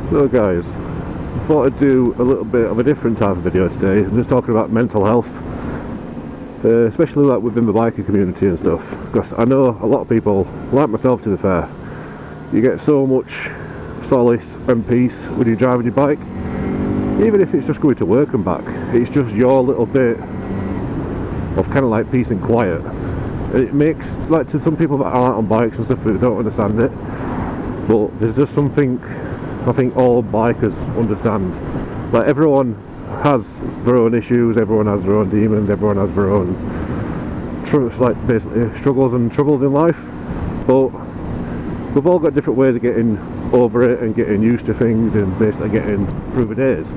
So guys, I thought I'd do a little bit of a different type of video today. I'm just talking about mental health, especially like within the biking community and stuff, because I know a lot of people, like myself to be fair, you get so much solace and peace when you're driving your bike, even if it's just going to work and back. It's just your little bit of kind of like peace and quiet. It makes, like, to some people that aren't on bikes and stuff, who don't understand it, but there's just something I think all bikers understand. Like, everyone has their own issues, everyone has their own demons, everyone has their own like basically struggles and troubles in life, but we've all got different ways of getting over it and getting used to things and basically getting through the days.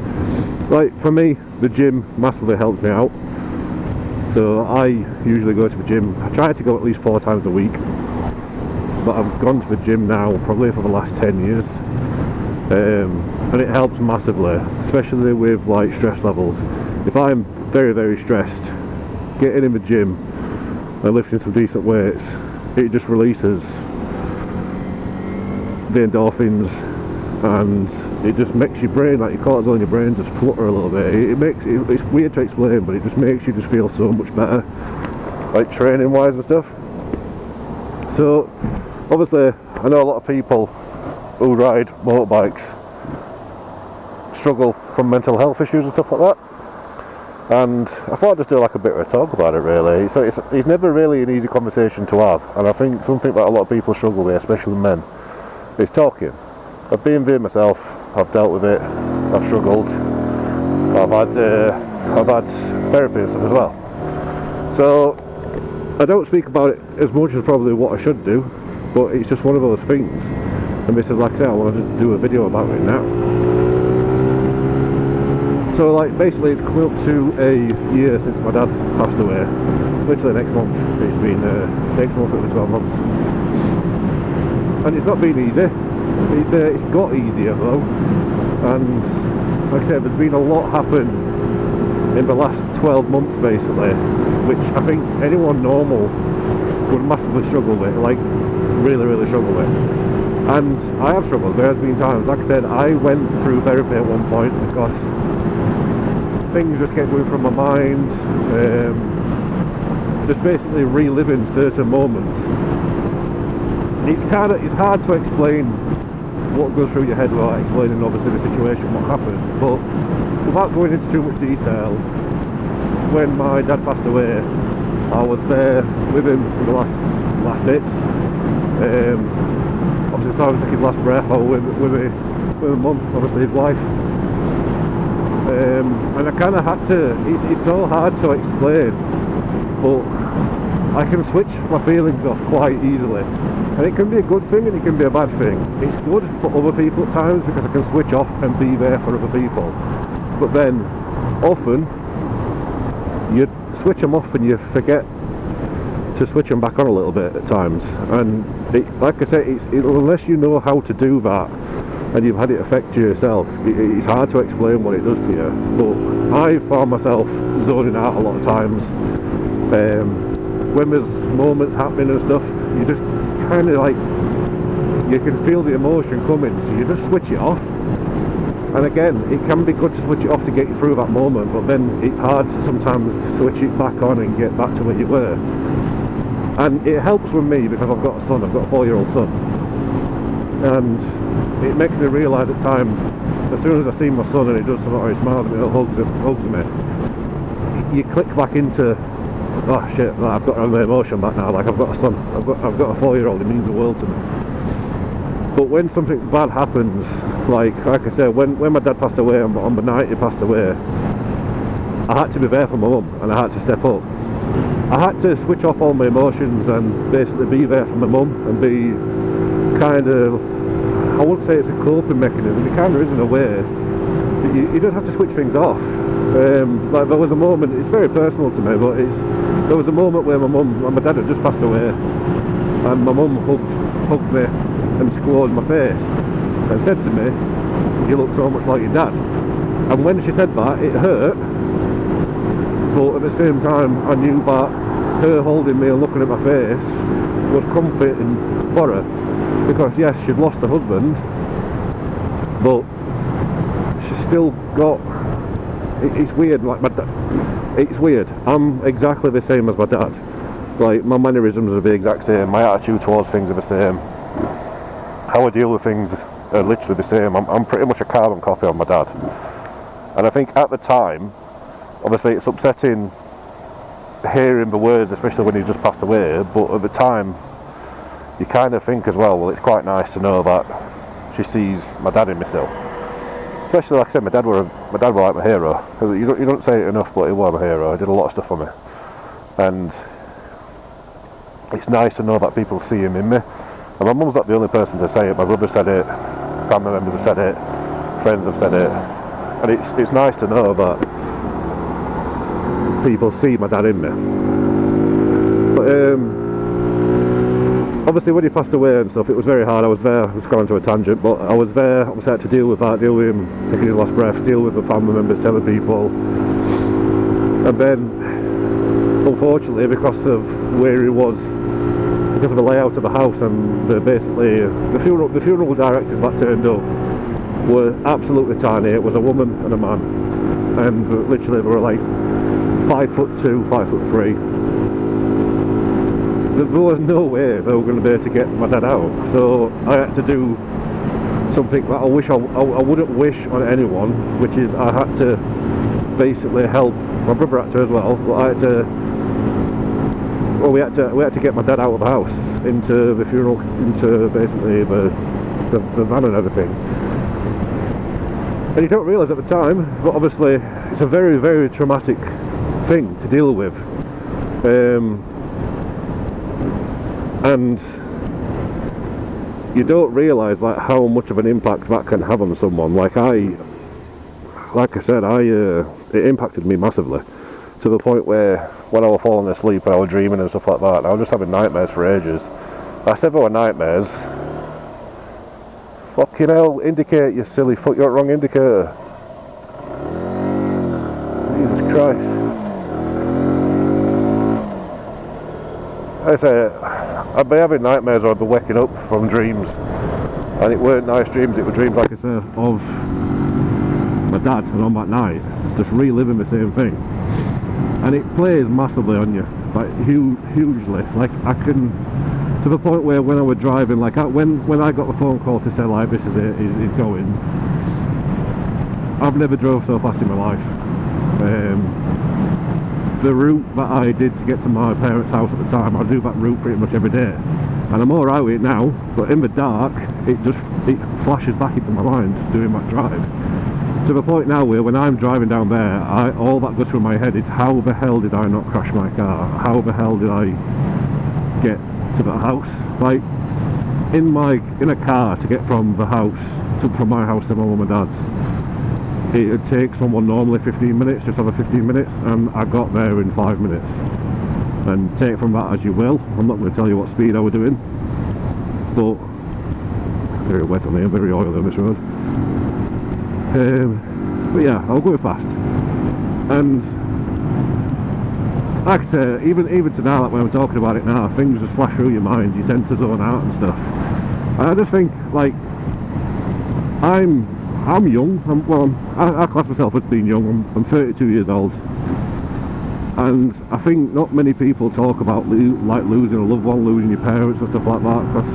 Like, for me, the gym massively helps me out. So I usually go to the gym. I try to go at least 4 times a week, but I've gone to the gym now probably for the last 10 years. And it helps massively, especially with like stress levels. If I'm very, very stressed, getting in the gym and lifting some decent weights, it just releases the endorphins, and it just makes your brain, like your cortisol in your brain, just flutter a little bit. It's weird to explain, but it just makes you just feel so much better, like training wise and stuff. So obviously I know a lot of people who ride motorbikes struggle from mental health issues and stuff like that, and I thought I'd just do like a bit of a talk about it really. So it's never really an easy conversation to have, and I think something that a lot of people struggle with, especially men, is talking. I've been there myself, I've dealt with it, I've struggled, I've had therapy and stuff as well. So I don't speak about it as much as probably what I should do, but it's just one of those things. And this is, like I say, I want to just do a video about it now. So like basically it's coming up to a year since my dad passed away. Literally next month. It's been next month it'll be 12 months. And it's not been easy. It's got easier though. And like I said, there's been a lot happen in the last 12 months basically, which I think anyone normal would massively struggle with, like really, really struggle with. And I have struggled. There has been times, like I said, I went through therapy at one point because things just kept going from my mind, just basically reliving certain moments. It's hard to explain what goes through your head without explaining obviously the situation, what happened, but without going into too much detail, when my dad passed away, I was there with him for the last bits. Obviously saw him take his last breath. I was with my mum, obviously his wife, and I kind of had to, it's so hard to explain, but I can switch my feelings off quite easily, and it can be a good thing and it can be a bad thing. It's good for other people at times because I can switch off and be there for other people, but then often you switch them off and you forget to switch them back on a little bit at times. And like I say, unless you know how to do that and you've had it affect you yourself, it's hard to explain what it does to you. But I found myself zoning out a lot of times. When there's moments happening and stuff, you just kind of like, you can feel the emotion coming, so you just switch it off. And again, it can be good to switch it off to get you through that moment, but then it's hard to sometimes switch it back on and get back to where you were. And it helps with me because I've got a son, I've got a 4-year-old son, and it makes me realise at times, as soon as I see my son and he does something or he smiles at me or hugs me, you click back into, oh shit, I've got the emotion back now, like I've got a son, I've got a 4-year-old, it means the world to me. But when something bad happens, like I said, when my dad passed away, on the night he passed away, I had to be there for my mum and I had to step up. I had to switch off all my emotions and basically be there for my mum and be kind of, I wouldn't say it's a coping mechanism, it kind of is in a way. You just have to switch things off. Like there was a moment, it's very personal to me, but there was a moment where my dad had just passed away, and my mum hugged me and squalled in my face and said to me, "You look so much like your dad." And when she said that, it hurt, but at the same time I knew that her holding me and looking at my face was comforting for her, because yes, she'd lost her husband, but she's still got, it's weird, like it's weird. I'm exactly the same as my dad. Like, my mannerisms are the exact same, my attitude towards things are the same, how I deal with things are literally the same. I'm pretty much a carbon copy of my dad. And I think at the time, obviously it's upsetting hearing the words, especially when he just passed away, but at the time you kind of think as well, it's quite nice to know that she sees my dad in me still. Especially, like I said, my dad were like my hero. You don't say it enough, but he was my hero. He did a lot of stuff for me, and it's nice to know that people see him in me. And my mum's not the only person to say it. My brother said it, family members have said it, friends have said it, and it's nice to know that people see my dad in me. But obviously when he passed away and stuff, it was very hard. I was there, I was going to a tangent, but I was there, obviously I had to deal with that, deal with him taking his last breath, deal with the family members telling people. And then, unfortunately, because of where he was, because of the layout of the house and basically the funeral directors that turned up were absolutely tiny. It was a woman and a man, and literally they were like 5'2", 5'3". There was no way they were going to be able to get my dad out, so I had to do something that I wouldn't wish on anyone, which is I had to basically help. My brother had to as well, but I had to. Well, we had to get my dad out of the house into the funeral, into basically the van and everything. And you don't realise at the time, but obviously it's a very, very traumatic thing to deal with. And you don't realise like how much of an impact that can have on someone. Like I said, it impacted me massively, to the point where when I was falling asleep and I was dreaming and stuff like that, and I was just having nightmares for ages. I said they were nightmares. Fucking hell, indicate, you silly fuck, you're wrong indicator. Jesus Christ. I say, I'd be having nightmares or I'd be waking up from dreams, and it weren't nice dreams, it were dreams, like I said, of my dad, and on that night just reliving the same thing, and it plays massively on you, like hugely. Like I can, to the point where when I was driving, like when I got the phone call to say like this is it, he's going, I've never drove so fast in my life. The route that I did to get to my parents' house at the time, I do that route pretty much every day, and I'm alright with it now, but in the dark it flashes back into my mind doing that drive, to the point now where when I'm driving down there, all that goes through my head is how the hell did I not crash my car, how the hell did I get to the house. Like in a car to get from the house from my house to my mum and dad's, it would take someone normally 15 minutes, just over 15 minutes, and I got there in 5 minutes. And take from that as you will. I'm not going to tell you what speed I was doing, but very wet on here, very oily on this road. But yeah, I'll go fast. And like I say, even to now, like when I'm talking about it now, things just flash through your mind, you tend to zone out and stuff. And I just think, like, I'm young. I class myself as being young. I'm 32 years old, and I think not many people talk about like losing a loved one, losing your parents and stuff like that, because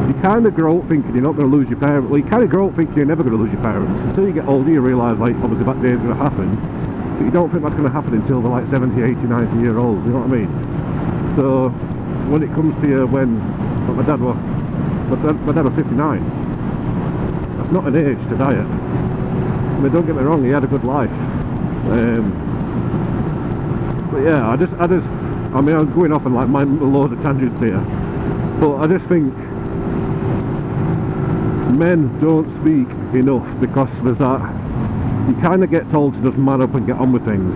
you kind of grow up thinking you're not going to lose your parents. Well, you kind of grow up thinking you're never going to lose your parents until you get older. You realise, like, obviously that day is going to happen, but you don't think that's going to happen until they're like 70, 80, 90 year olds. You know what I mean? So when it comes to you, when my dad was 59. That's not an age to die at. I mean, don't get me wrong, he had a good life. But yeah, I mean, I'm going off on like loads of tangents here, but I just think men don't speak enough, because there's that, you kind of get told to just man up and get on with things.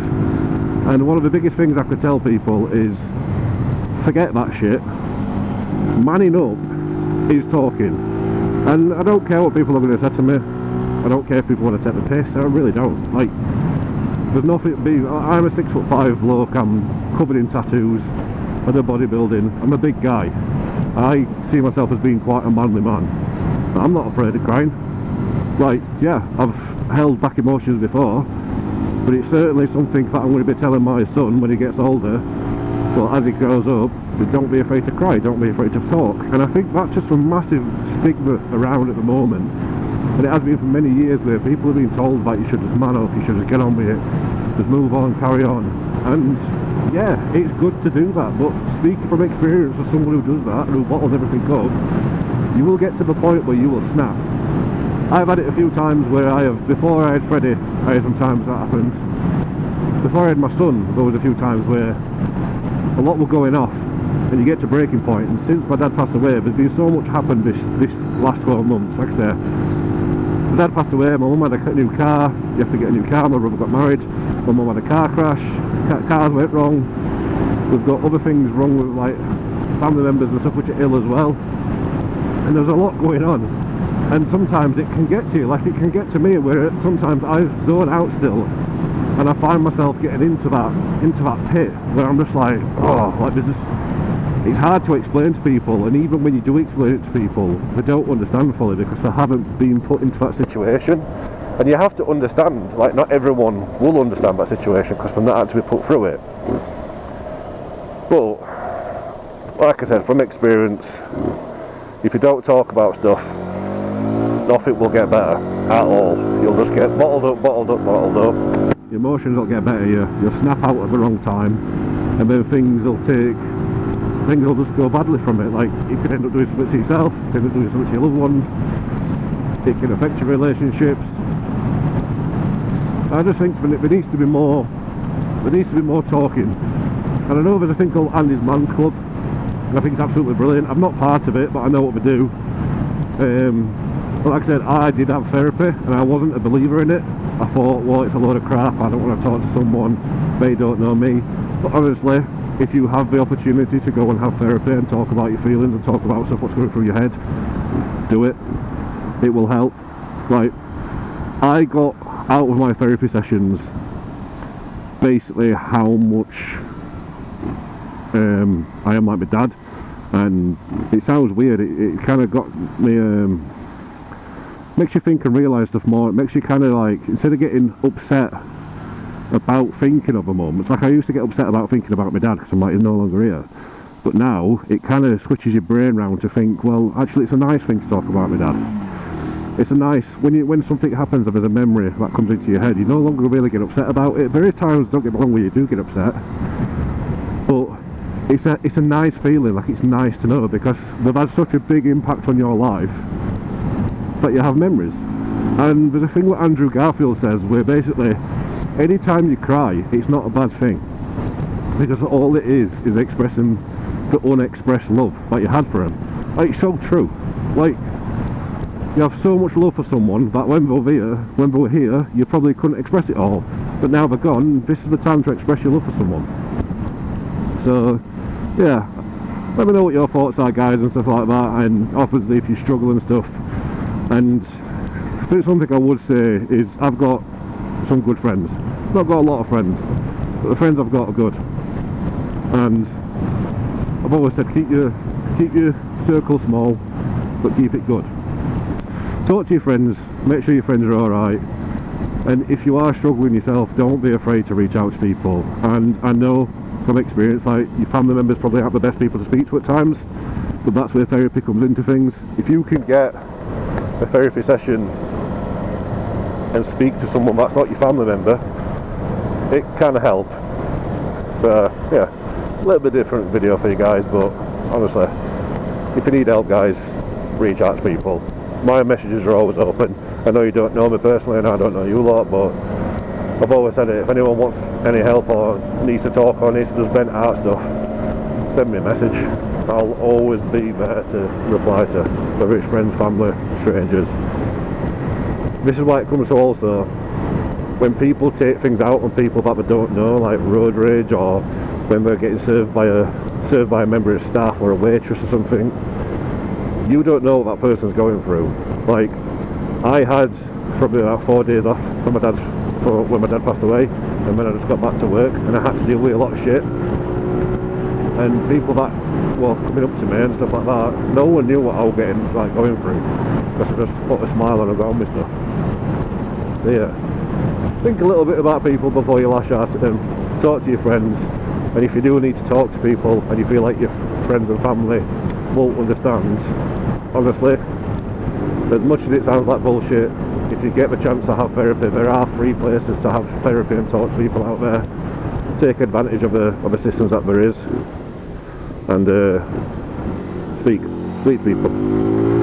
And one of the biggest things I could tell people is, forget that shit. Manning up is talking. And I don't care what people are going to say to me. I don't care if people want to take the piss. I really don't. Like, there's nothing. I'm a 6'5" bloke. I'm covered in tattoos. I do bodybuilding. I'm a big guy. I see myself as being quite a manly man. But I'm not afraid of crying. Like, yeah, I've held back emotions before, but it's certainly something that I'm going to be telling my son when he gets older. Well, as he grows up, don't be afraid to cry, don't be afraid to talk. And I think that's just a massive stigma around at the moment, and it has been for many years, where people have been told that you should just man up, you should just get on with it, just move on, carry on. And yeah, it's good to do that, but speaking from experience as someone who does that, who bottles everything up, you will get to the point where you will snap. I've had it a few times where before I had Freddie, I had some times that happened. Before I had my son, there was a few times where a lot were going off, and you get to breaking point. And since my dad passed away, there's been so much happened this last 12 months. Like I say, my dad passed away, my mum had a new car, you have to get a new car, my brother got married, my mum had a car crash, cars went wrong, we've got other things wrong with like family members and stuff which are ill as well, and there's a lot going on. And sometimes it can get to you, like it can get to me, where sometimes I zone out still, and I find myself getting into that pit where I'm just like, oh, like there's just, it's hard to explain to people, and even when you do explain it to people, they don't understand fully because they haven't been put into that situation. And you have to understand, like not everyone will understand that situation because they're not actually put through it. But like I said, from experience, if you don't talk about stuff, nothing will get better at all. You'll just get bottled up. Your emotions will get better, you'll snap out at the wrong time, and then things will just go badly from it. Like, you could end up doing something to yourself, you could end up doing something to your loved ones, it can affect your relationships. I just think there needs to be more talking. And I know there's a thing called Andy's Man's Club, and I think it's absolutely brilliant. I'm not part of it, but I know what we do. But like I said, I did have therapy, and I wasn't a believer in it. I thought, well, it's a load of crap, I don't want to talk to someone, they don't know me. But honestly, if you have the opportunity to go and have therapy and talk about your feelings and talk about stuff what's going through your head, do it. It will help. Like, I got out of my therapy sessions basically how much I am like my dad, and it sounds weird, it kind of got me, makes you think and realise stuff more. It makes you kind of like, instead of getting upset about thinking of a moment, like I used to get upset about thinking about my dad because I'm like, he's no longer here, but now it kind of switches your brain round to think, well, actually it's a nice thing to talk about my dad. It's a nice, when something happens and there's a memory that comes into your head, you no longer really get upset about it. There are times, don't get me wrong, where you do get upset, but it's a nice feeling. Like, it's nice to know because they've had such a big impact on your life that you have memories. And there's a thing that Andrew Garfield says where basically anytime you cry, it's not a bad thing, because all it is expressing the unexpressed love that you had for him. Like, it's so true. Like, you have so much love for someone that when they were here, you probably couldn't express it all, but now they're gone, this is the time to express your love for someone. So yeah, let me know what your thoughts are, guys, and stuff like that, and obviously if you struggle and stuff. And I think something I would say is, I've got some good friends. I've not got a lot of friends, but the friends I've got are good. And I've always said, keep your circle small, but keep it good. Talk to your friends, make sure your friends are alright, and if you are struggling yourself, don't be afraid to reach out to people. And I know from experience, like, your family members probably aren't the best people to speak to at times, but that's where therapy comes into things. If you can get a therapy session and speak to someone that's not your family member, it can help. Yeah, a little bit different video for you guys, but honestly, if you need help, guys, reach out to people. My messages are always open. I know you don't know me personally and I don't know you lot, but I've always said it, if anyone wants any help or needs to talk or needs to just vent out stuff, send me a message. I'll always be there to reply to, whether it's friends, family, strangers. This is why it comes to also, when people take things out on people that they don't know, like road rage, or when they're getting served by a member of staff or a waitress or something, you don't know what that person's going through. Like, I had probably about 4 days off from when my dad passed away, and then I just got back to work and I had to deal with a lot of shit. and people that were coming up to me and stuff like that, no one knew what I was going through, because I just put a smile on and got on with stuff. So yeah, think a little bit about people before you lash out at them. Talk to your friends, and if you do need to talk to people and you feel like your friends and family won't understand, honestly, as much as it sounds like bullshit, if you get the chance to have therapy, there are free places to have therapy and talk to people out there. Take advantage of the systems that there is, and speak to people.